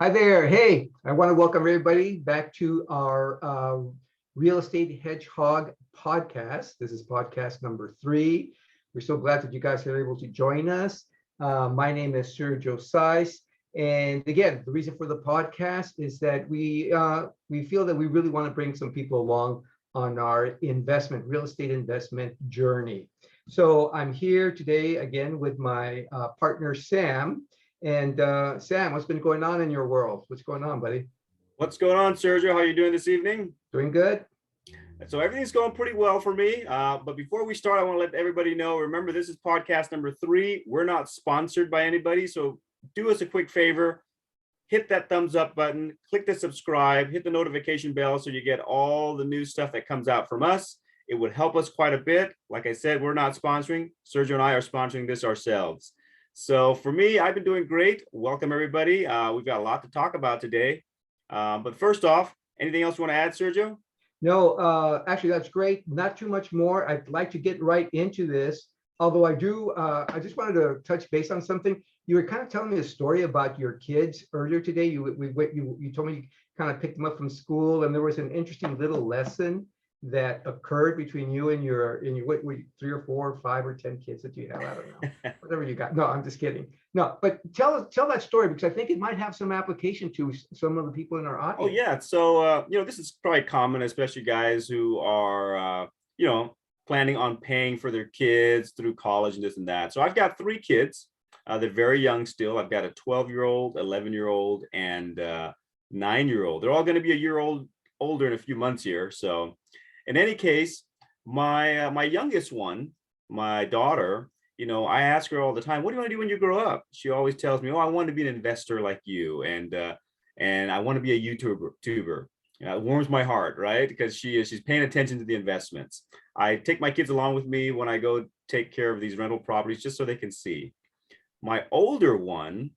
Hi there. Hey, I want to welcome everybody back to our Real Estate Hedgehog podcast. This is podcast number 3. We're so glad that you guys are able to join us. My name is Sergio and again, the reason for the podcast is that we feel that we really want to bring some people along on our real estate investment journey. So I'm here today again with my partner Sam. And Sam, what's been going on in your world? What's going on, buddy? What's going on, Sergio? How are you doing this evening? Doing good. So everything's going pretty well for me. But before we start, I want to let everybody know, remember, this is podcast number 3. We're not sponsored by anybody. So do us a quick favor, hit that thumbs up button, click the subscribe, hit the notification bell so you get all the new stuff that comes out from us. It would help us quite a bit. Like I said, we're not sponsoring. Sergio and I are sponsoring this ourselves. So for me, I've been doing great. Welcome, everybody. We've got a lot to talk about today. But first off, anything else you want to add, Sergio? No, actually, that's great. Not too much more. I'd like to get right into this. Although I just wanted to touch base on something. You were kind of telling me a story about your kids earlier today. You told me you kind of picked them up from school, and there was an interesting little lesson that occurred between you and your 3 or 4 or 5 or 10 kids that you have. I don't know, whatever you got. No, I'm just kidding. No, but tell that story, because I think it might have some application to some of the people in our audience. Oh yeah. So this is probably common, especially guys who are planning on paying for their kids through college and this and that. So I've got 3 kids. They're very young still. I've got a 12-year-old, 11-year-old, and 9-year-old. They're all going to be a year older in a few months here. So in any case, my youngest one, my daughter, I ask her all the time, what do you want to do when you grow up? She always tells me, oh, I want to be an investor like you, and I want to be a YouTuber. It warms my heart, right? Because she's paying attention to the investments. I take my kids along with me when I go take care of these rental properties, just so they can see. My older one,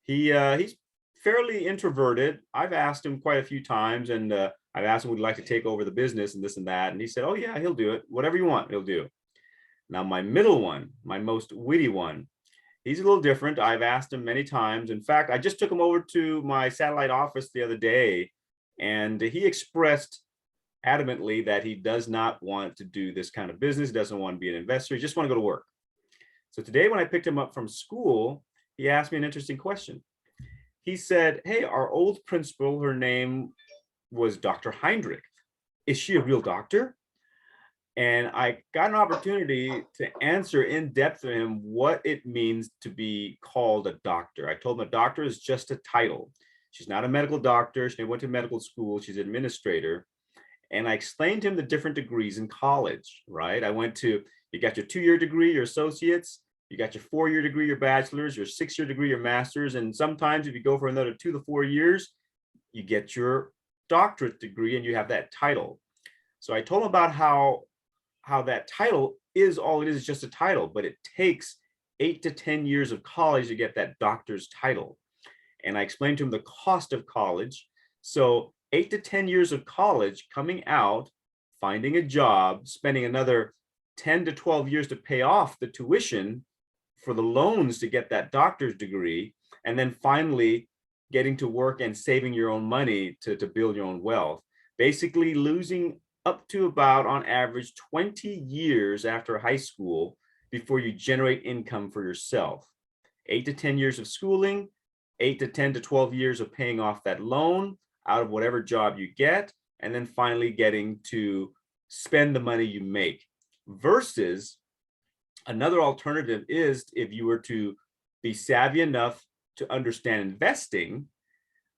he's fairly introverted. I've asked him quite a few times, and I've asked him would he like to take over the business and this and that. And he said, oh yeah, he'll do it. Whatever you want, he'll do. Now, my middle one, my most witty one, he's a little different. I've asked him many times. In fact, I just took him over to my satellite office the other day, and he expressed adamantly that he does not want to do this kind of business. He doesn't want to be an investor. He just want to go to work. So today, when I picked him up from school, he asked me an interesting question. He said, hey, our old principal, her name was Dr. Heinrich. Is she a real doctor? And I got an opportunity to answer in depth to him what it means to be called a doctor. I told him a doctor is just a title. She's not a medical doctor. She went to medical school. She's an administrator. And I explained to him the different degrees in college, right? You got your 2-year degree, your associates, you got your 4-year degree, your bachelor's, your 6-year degree, your master's. And sometimes if you go for another 2 to 4 years, you get your doctorate degree and you have that title. So I told him about how that title is all it is just a title, but it takes 8 to 10 years of college to get that doctor's title. And I explained to him the cost of college. So 8 to 10 years of college, coming out, finding a job, spending another 10 to 12 years to pay off the tuition for the loans to get that doctor's degree, and then finally getting to work and saving your own money to build your own wealth. Basically losing up to about, on average, 20 years after high school before you generate income for yourself. 8 to 10 years of schooling, 8 to 10 to 12 years of paying off that loan out of whatever job you get, and then finally getting to spend the money you make. Versus another alternative is, if you were to be savvy enough to understand investing,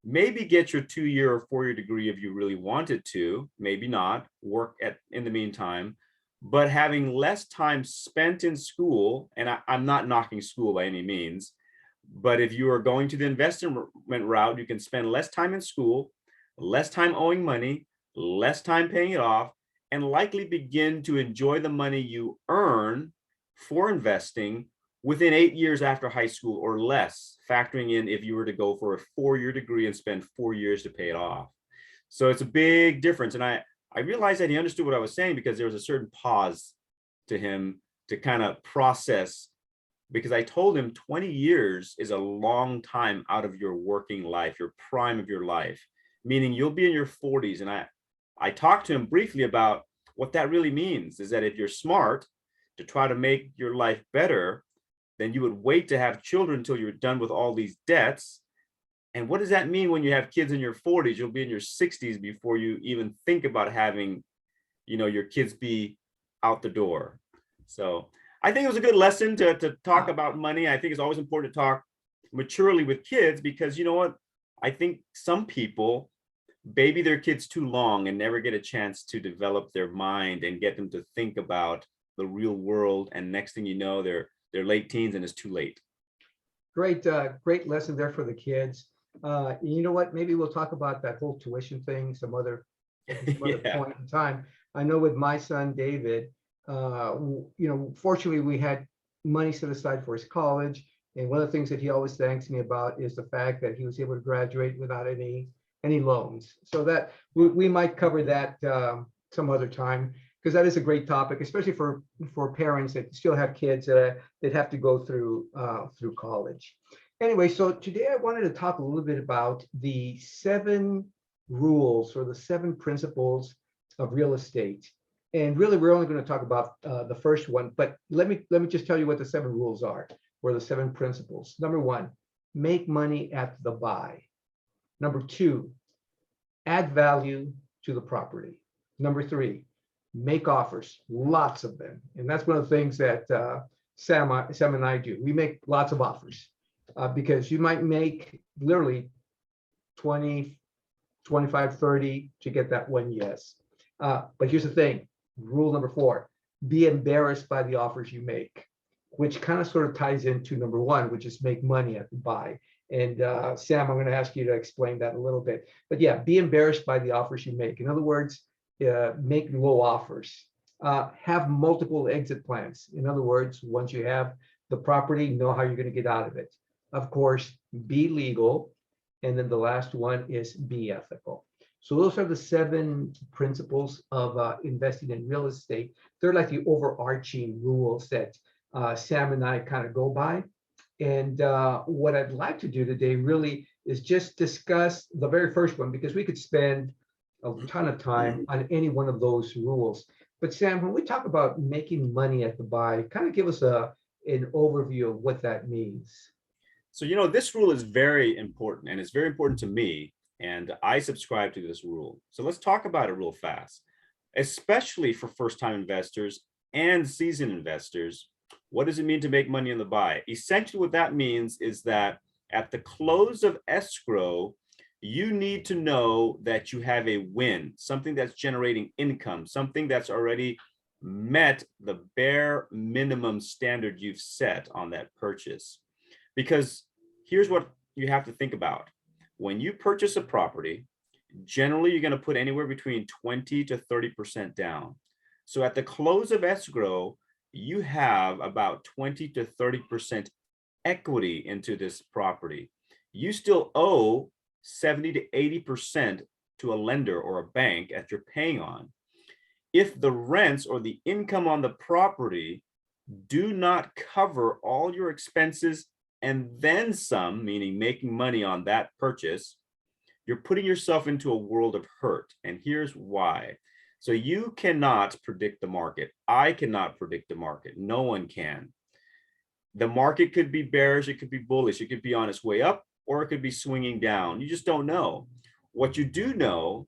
maybe get your 2-year or 4-year degree if you really wanted to, maybe not, work in the meantime, but having less time spent in school, and I'm not knocking school by any means, but if you are going to the investment route, you can spend less time in school, less time owing money, less time paying it off, and likely begin to enjoy the money you earn for investing within 8 years after high school or less, factoring in if you were to go for a 4-year degree and spend 4 years to pay it off. So it's a big difference. And I realized that he understood what I was saying, because there was a certain pause to him to kind of process because I told him 20 years is a long time out of your working life, your prime of your life, meaning you'll be in your 40s. And I talked to him briefly about what that really means is that if you're smart to try to make your life better, then you would wait to have children until you're done with all these debts. And what does that mean when you have kids in your 40s? You'll be in your 60s before you even think about having, your kids be out the door. So I think it was a good lesson to talk about money. I think it's always important to talk maturely with kids because you know what? I think some people baby their kids too long and never get a chance to develop their mind and get them to think about the real world. And next thing you know, they're late teens and it's too late. Great, great lesson there for the kids. You know what? Maybe we'll talk about that whole tuition thing some other Yeah. point in time. I know with my son David, fortunately we had money set aside for his college, and one of the things that he always thanks me about is the fact that he was able to graduate without any loans. So that we might cover that some other time, because that is a great topic, especially for parents that still have kids that have to go through college. Anyway, so today I wanted to talk a little bit about the 7 rules or the 7 principles of real estate. And really, we're only going to talk about the first one, but let me just tell you what the 7 rules are, or the 7 principles. Number 1, make money at the buy. Number 2, add value to the property. Number 3, make offers, lots of them. And that's one of the things that Sam and I do. We make lots of offers because you might make literally 20, 25, 30 to get that one yes. But here's the thing, rule number 4, be embarrassed by the offers you make, which kind of sort of ties into number 1, which is make money at the buy. And Sam, I'm going to ask you to explain that a little bit. But yeah, be embarrassed by the offers you make. In other words, make low offers. Have multiple exit plans. In other words, once you have the property, know how you're going to get out of it. Of course, be legal. And then the last one is be ethical. So those are the 7 principles of investing in real estate. They're like the overarching rules that Sam and I kind of go by. And what I'd like to do today really is just discuss the very first one, because we could spend a ton of time on any one of those rules. But Sam, when we talk about making money at the buy, kind of give us an overview of what that means. So, this rule is very important, and it's very important to me, and I subscribe to this rule. So let's talk about it real fast, especially for first-time investors and seasoned investors. What does it mean to make money on the buy? Essentially, what that means is that at the close of escrow, you need to know that you have a win, something that's generating income, something that's already met the bare minimum standard you've set on that purchase. Because here's what you have to think about. When you purchase a property, generally you're going to put anywhere between 20 to 30% down. So at the close of escrow, you have about 20 to 30% equity into this property. You still owe 70 to 80% to a lender or a bank that you're paying on. If the rents or the income on the property do not cover all your expenses and then some, meaning making money on that purchase, you're putting yourself into a world of hurt. And here's why. So you cannot predict the market. I cannot predict the market. No one can. The market could be bearish, it could be bullish, it could be on its way up, or it could be swinging down. You just don't know. What you do know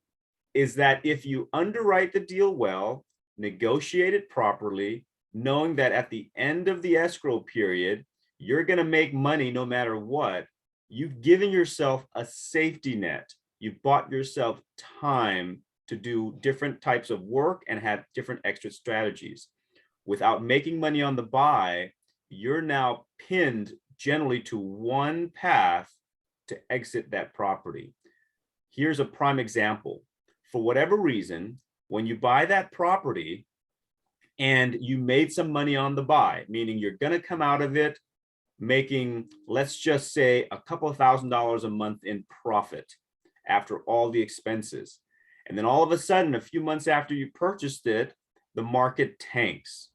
is that if you underwrite the deal well, negotiate it properly, knowing that at the end of the escrow period, you're going to make money no matter what, you've given yourself a safety net. You've bought yourself time to do different types of work and have different extra strategies. Without making money on the buy, you're now pinned generally to one path to exit that property. Here's a prime example. For whatever reason, when you buy that property and you made some money on the buy, meaning you're going to come out of it making, let's just say, a couple of $1,000s a month in profit after all the expenses. And then all of a sudden, a few months after you purchased it, the market tanks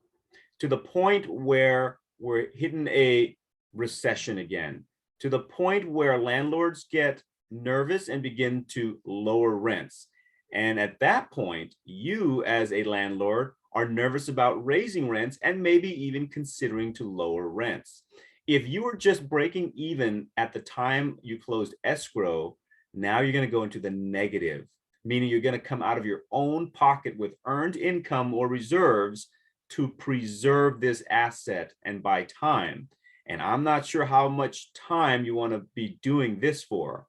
to the point where we're hitting a recession again, to the point where landlords get nervous and begin to lower rents. And at that point, you as a landlord are nervous about raising rents and maybe even considering to lower rents. If you were just breaking even at the time you closed escrow, now you're going to go into the negative, meaning you're going to come out of your own pocket with earned income or reserves to preserve this asset and buy time. And I'm not sure how much time you want to be doing this for,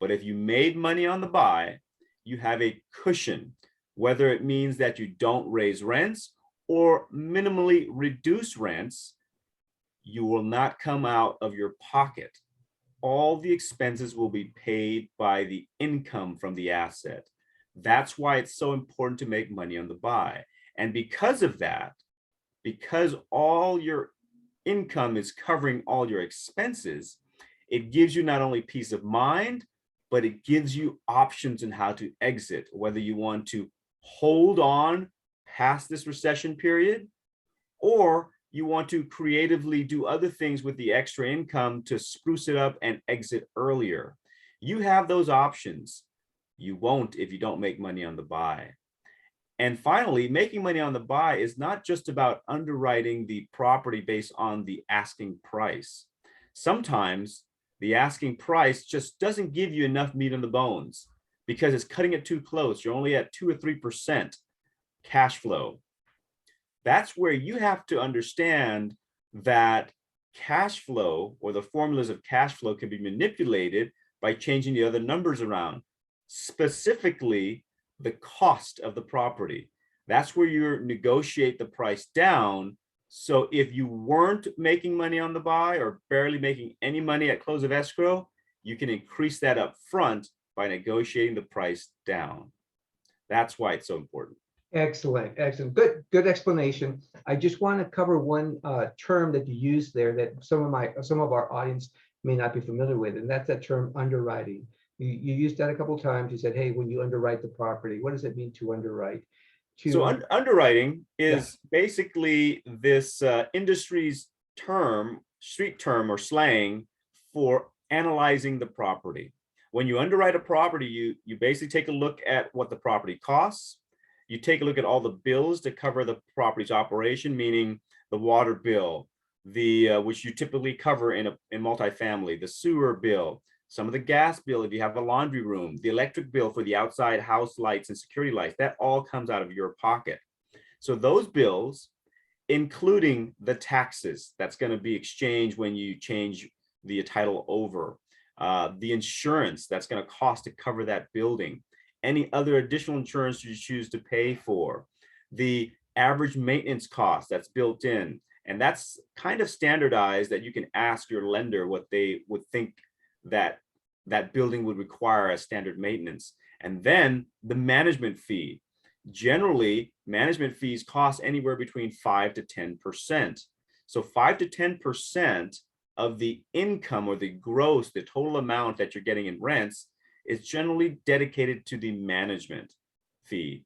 but if you made money on the buy, you have a cushion, whether it means that you don't raise rents or minimally reduce rents. You will not come out of your pocket. All the expenses will be paid by the income from the asset. That's why it's so important to make money on the buy. And because of that, because all your income is covering all your expenses, it gives you not only peace of mind, but it gives you options in how to exit, whether you want to hold on past this recession period, or you want to creatively do other things with the extra income to spruce it up and exit earlier. You have those options. You won't if you don't make money on the buy. And finally, making money on the buy is not just about underwriting the property based on the asking price. Sometimes the asking price just doesn't give you enough meat on the bones because it's cutting it too close. You're only at 2 or 3% cash flow. That's where you have to understand that cash flow, or the formulas of cash flow, can be manipulated by changing the other numbers around, specifically the cost of the property. That's where you negotiate the price down. So if you weren't making money on the buy or barely making any money at close of escrow, you can increase that up front by negotiating the price down. That's why it's so important. Excellent, excellent. Good explanation. I just want to cover one term that you used there that some of our audience may not be familiar with, and that's that term underwriting. You used that a couple of times. You said, hey, when you underwrite the property, what does it mean to underwrite? So underwriting is basically this industry's term, street term or slang for analyzing the property. When you underwrite a property, you basically take a look at what the property costs. You take a look at all the bills to cover the property's operation, meaning the water bill, which you typically cover in multifamily, the sewer bill, some of the gas bill if you have a laundry room, the electric bill for the outside house lights and security lights, that all comes out of your pocket. So those bills, including the taxes, that's going to be exchanged when you change the title over, the insurance that's going to cost to cover that building, any other additional insurance you choose to pay for, the average maintenance cost that's built in. And that's kind of standardized that you can ask your lender what they would think that building would require as standard maintenance. And then the management fee. Generally, management fees cost anywhere between 5 to 10%. So 5 to 10% of the income or the gross, the total amount that you're getting in rents, is generally dedicated to the management fee.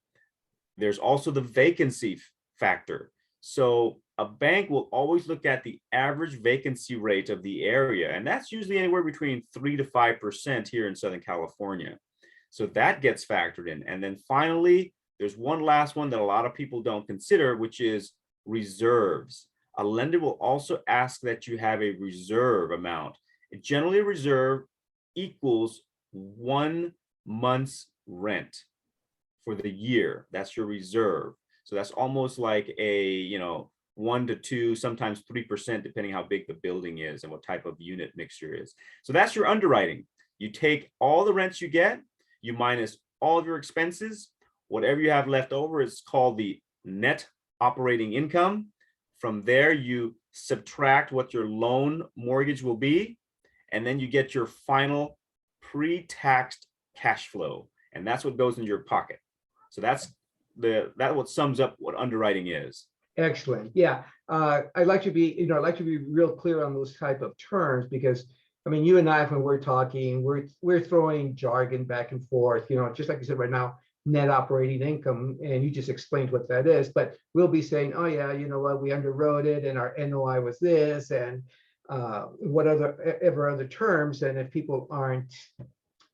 There's also the vacancy factor. So a bank will always look at the average vacancy rate of the area, and that's usually anywhere between 3 to 5% here in Southern California. So that gets factored in. And then finally, there's one last one that a lot of people don't consider, which is reserves. A lender will also ask that you have a reserve amount. Generally, a reserve equals 1 month's rent for the year. That's your reserve. So that's almost like a 1 to 2, sometimes 3%, depending how big the building is and what type of unit mixture is. So that's your underwriting. You take all the rents you get, you minus all of your expenses. Whatever you have left over is called the net operating income. From there, you subtract what your loan mortgage will be, and then you get your final pre-taxed cash flow, and that's what goes in your pocket. So that's what sums up what underwriting is. Excellent. Yeah, I'd like to be real clear on those type of terms, because I mean, you and I, when we're talking, we're throwing jargon back and forth. Just like you said right now, net operating income, and you just explained what that is, but we'll be saying, oh yeah, you know what, we underwrote it and our NOI was this, and what other terms. And if people aren't,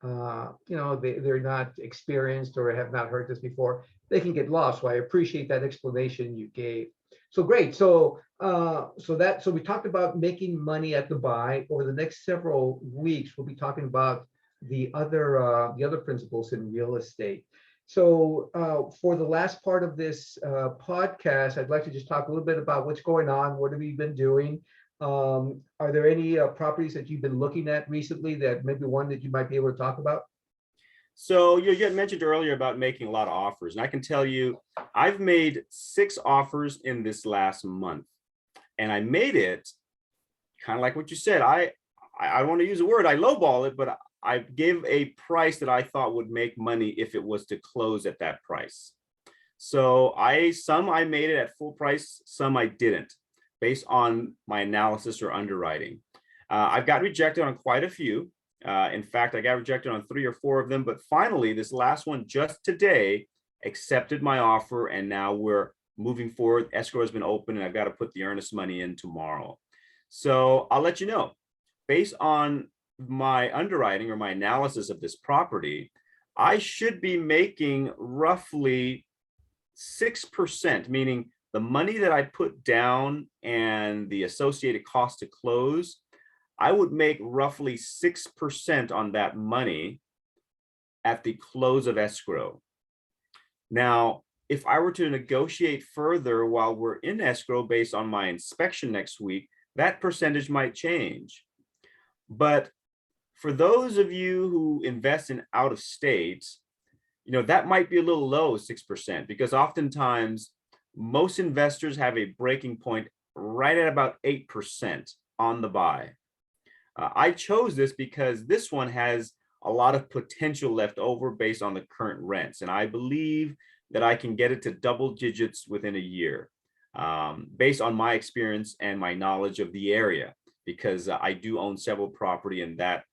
they're not experienced or have not heard this before, they can get lost. So I appreciate that explanation you gave. So great. So we talked about making money at the buy. Over the next several weeks, we'll be talking about the other principles in real estate. So for the last part of this podcast, I'd like to just talk a little bit about what's going on. What have you been doing? Are there any properties that you've been looking at recently that maybe one that you might be able to talk about? So you had mentioned earlier about making a lot of offers, and I can tell you, I've made 6 offers in this last month, and I made it kind of like what you said. I want to use a word, I lowball it, but I gave a price that I thought would make money if it was to close at that price. So some I made it at full price, some I didn't, based on my analysis or underwriting. I've got rejected on quite a few. In fact, I got rejected on 3 or 4 of them, but finally, this last one just today accepted my offer, and now we're moving forward. Escrow has been open, and I've got to put the earnest money in tomorrow. So I'll let you know, based on my underwriting or my analysis of this property, I should be making roughly 6%, meaning the money that I put down and the associated cost to close, I would make roughly 6% on that money at the close of escrow. Now, if I were to negotiate further while we're in escrow based on my inspection next week, that percentage might change. But for those of you who invest in out of state, that might be a little low, 6%, because oftentimes most investors have a breaking point right at about 8% on the buy. I chose this because this one has a lot of potential left over based on the current rents, and I believe that I can get it to double digits within a year, based on my experience and my knowledge of the area, because I do own several property in that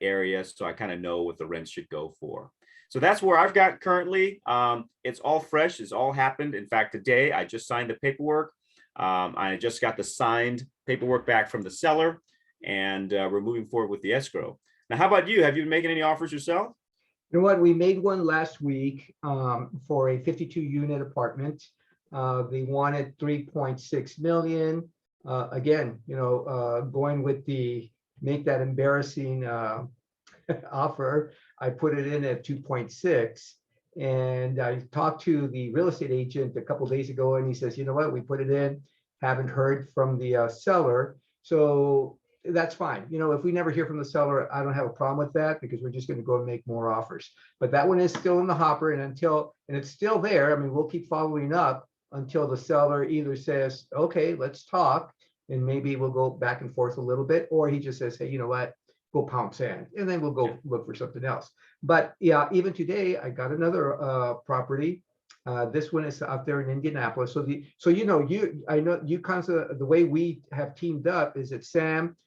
area, so I kind of know what the rents should go for. So that's where I've got currently. It's all fresh. It's all happened. In fact, today I just signed the paperwork. I just got the signed paperwork back from the seller, and we're moving forward with the escrow. Now, how about you? Have you been making any offers yourself? You know what? We made one last week for a 52-unit apartment. They wanted 3.6 million. Again, going with the make that embarrassing offer, I put it in at 2.6. And I talked to the real estate agent a couple of days ago, and he says, you know what? We put it in, haven't heard from the seller. So that's fine. If we never hear from the seller, I don't have a problem with that, because we're just going to go and make more offers. But that one is still in the hopper, and it's still there. I mean, we'll keep following up until the seller either says, okay, let's talk, and maybe we'll go back and forth a little bit, or he just says, hey, you know what, go pound sand, and then we'll go look for something else. But yeah, even today, I got another property. This one is out there in Indianapolis. I know you constantly, the way we have teamed up is that Sam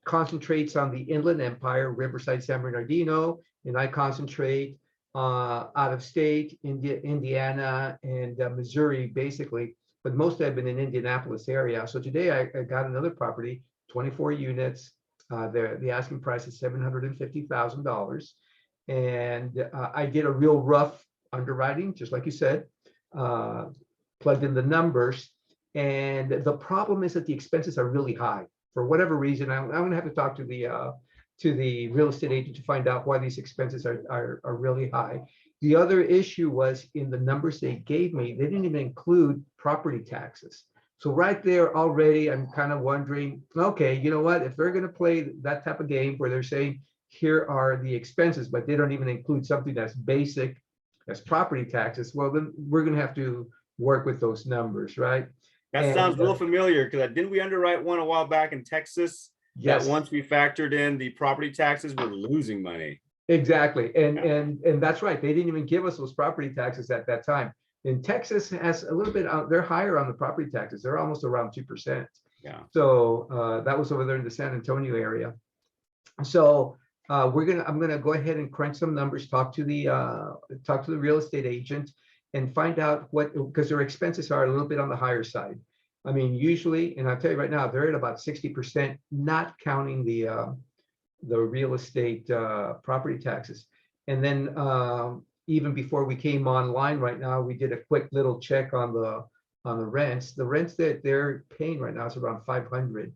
concentrates on the Inland Empire, Riverside, San Bernardino, and I concentrate out of state, Indiana, and Missouri, basically. But mostly I've been in Indianapolis area. So today I got another property, 24 units. The asking price is $750,000, and I did a real rough underwriting, just like you said, plugged in the numbers, and the problem is that the expenses are really high. For whatever reason, I'm going to have to talk to the real estate agent to find out why these expenses are really high. The other issue was in the numbers they gave me, they didn't even include property taxes. So right there already, I'm kind of wondering, okay, you know what, if they're going to play that type of game where they're saying, here are the expenses, but they don't even include something that's basic as property taxes, well, then we're going to have to work with those numbers, right? That sounds real familiar, because didn't we underwrite one a while back in Texas? Yes. That once we factored in the property taxes, we're losing money. Exactly. And that's right. They didn't even give us those property taxes at that time. And Texas has a little bit, they're higher on the property taxes. They're almost around 2%. Yeah. So that was over there in the San Antonio area. So I'm gonna go ahead and crunch some numbers, talk to the real estate agent, and find out what, because their expenses are a little bit on the higher side. I mean, usually, and I'll tell you right now, they're at about 60%, not counting the real estate property taxes. And then even before we came online right now, we did a quick little check on the rents. The rents that they're paying right now is around 500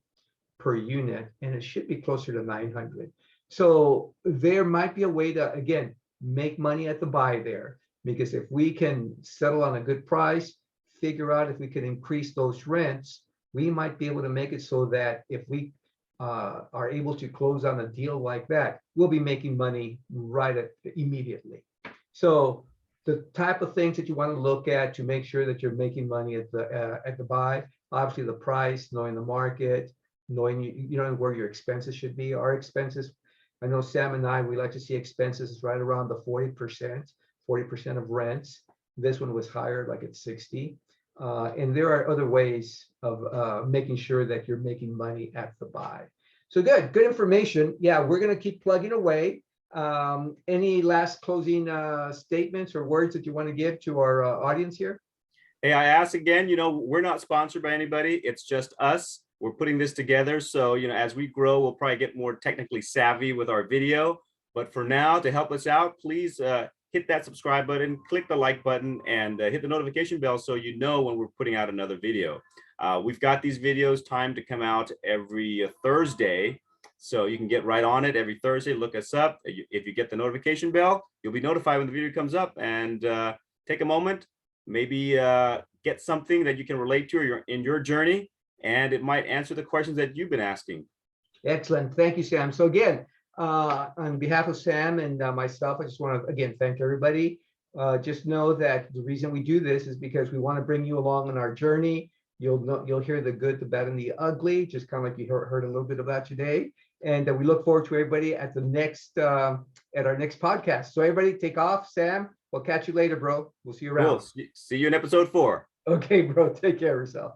per unit, and it should be closer to 900. So there might be a way to, again, make money at the buy there, because if we can settle on a good price, figure out if we can increase those rents, we might be able to make it so that if we are able to close on a deal like that, we'll be making money immediately. So the type of things that you want to look at to make sure that you're making money at the buy, obviously the price, knowing the market, knowing you know where your expenses should be. Our expenses, I know Sam and I, we like to see expenses right around the 40% of rents. This one was higher, like at 60. And there are other ways of making sure that you're making money at the buy. So good information. Yeah, we're going to keep plugging away. Any last closing statements or words that you want to give to our audience here? Hey, I ask again, we're not sponsored by anybody. It's just us. We're putting this together. So, as we grow, we'll probably get more technically savvy with our video. But for now, to help us out, please hit that subscribe button, click the like button, and hit the notification bell so you know when we're putting out another video. We've got these videos timed to come out every Thursday. So you can get right on it every Thursday. Look us up. If you get the notification bell, you'll be notified when the video comes up. And take a moment, maybe get something that you can relate to in your journey, and it might answer the questions that you've been asking. Excellent. Thank you, Sam. So again, on behalf of Sam and myself, I just want to again thank everybody. Just know that the reason we do this is because we want to bring you along on our journey. You'll hear the good, the bad, and the ugly, just kind of like you heard a little bit about today. And we look forward to everybody at the next at our next podcast. So everybody, take off. Sam, we'll catch you later, bro. We'll see you around. Cool. See you in episode 4. Okay, bro. Take care of yourself.